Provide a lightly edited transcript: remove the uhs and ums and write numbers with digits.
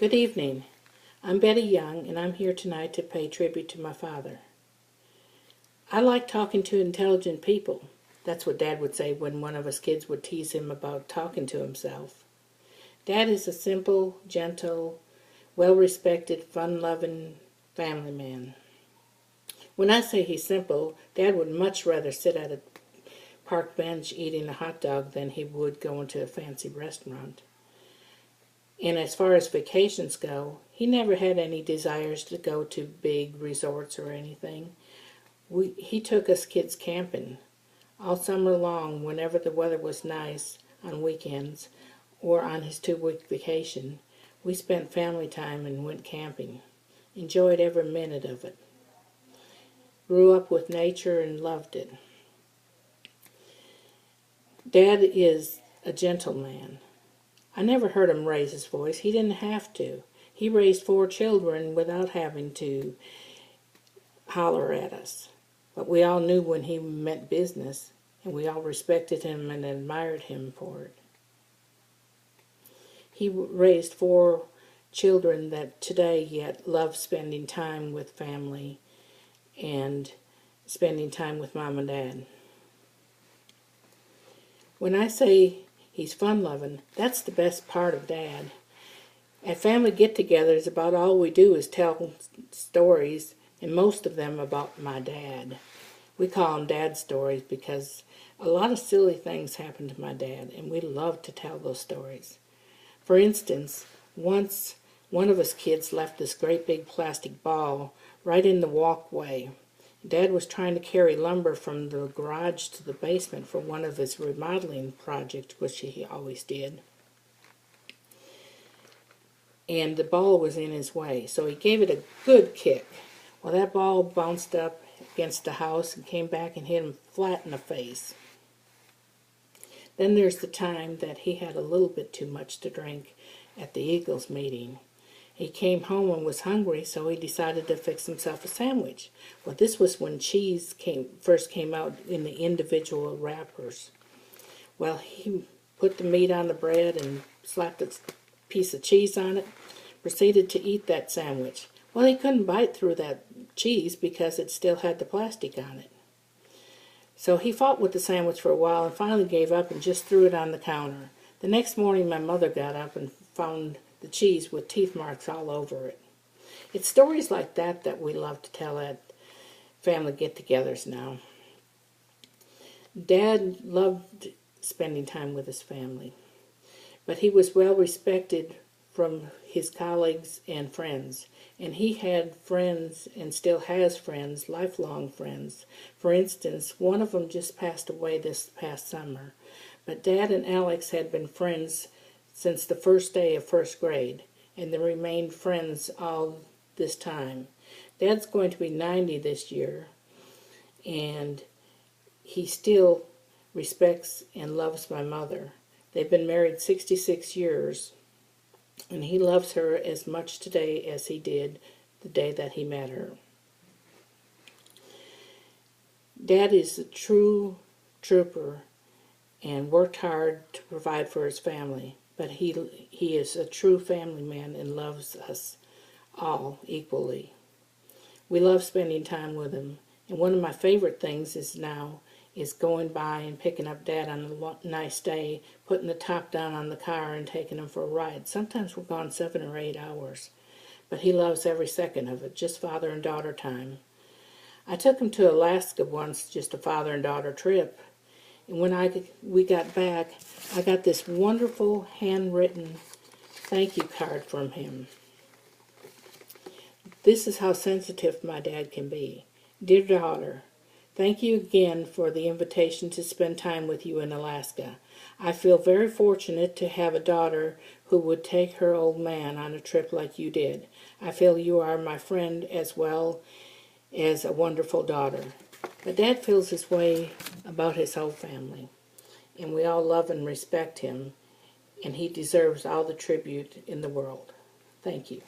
Good evening. I'm Betty Young, and I'm here tonight to pay tribute to my father. I like talking to intelligent people. That's what Dad would say when one of us kids would tease him about talking to himself. Dad is a simple, gentle, well-respected, fun-loving family man. When I say he's simple, Dad would much rather sit at a park bench eating a hot dog than he would go into a fancy restaurant. And as far as vacations go, he never had any desires to go to big resorts or anything. He took us kids camping all summer long whenever the weather was nice on weekends or on his 2-week vacation. We spent family time and went camping. Enjoyed every minute of it. Grew up with nature and loved it. Dad is a gentleman. I never heard him raise his voice. He didn't have to. He raised 4 children without having to holler at us. But we all knew when he meant business, and we all respected him and admired him for it. He raised 4 children that today yet love spending time with family and spending time with Mom and Dad. When I say he's fun-loving, that's the best part of Dad. At family get-togethers, about all we do is tell stories, and most of them about my dad. We call them dad stories because a lot of silly things happened to my dad, and we love to tell those stories. For instance, once one of us kids left this great big plastic ball right in the walkway. Dad was trying to carry lumber from the garage to the basement for one of his remodeling projects, which he always did. And the ball was in his way, so he gave it a good kick. Well, that ball bounced up against the house and came back and hit him flat in the face. Then there's the time that he had a little bit too much to drink at the Eagles meeting. He came home and was hungry, so he decided to fix himself a sandwich. Well, this was when cheese first came out in the individual wrappers. Well, he put the meat on the bread and slapped a piece of cheese on it, proceeded to eat that sandwich. Well, he couldn't bite through that cheese because it still had the plastic on it. So he fought with the sandwich for a while and finally gave up and just threw it on the counter. The next morning, my mother got up and found the cheese with teeth marks all over it. It's stories like that that we love to tell at family get-togethers now. Dad loved spending time with his family, but he was well respected from his colleagues and friends, and he had friends and still has friends, lifelong friends. For instance, one of them just passed away this past summer, but Dad and Alex had been friends since the first day of first grade, and they remained friends all this time. Dad's going to be 90 this year, and he still respects and loves my mother. They've been married 66 years, and he loves her as much today as he did the day that he met her. Dad is a true trooper and worked hard to provide for his family. But he is a true family man and loves us all equally. We love spending time with him. And one of my favorite things is going by and picking up Dad on a nice day, putting the top down on the car and taking him for a ride. Sometimes we're gone 7 or 8 hours. But he loves every second of it, just father and daughter time. I took him to Alaska once, just a father and daughter trip. And when we got back, I got this wonderful handwritten thank you card from him. This is how sensitive my dad can be. Dear daughter, thank you again for the invitation to spend time with you in Alaska. I feel very fortunate to have a daughter who would take her old man on a trip like you did. I feel you are my friend as well as a wonderful daughter. But Dad feels his way about his whole family, and we all love and respect him, and he deserves all the tribute in the world. Thank you.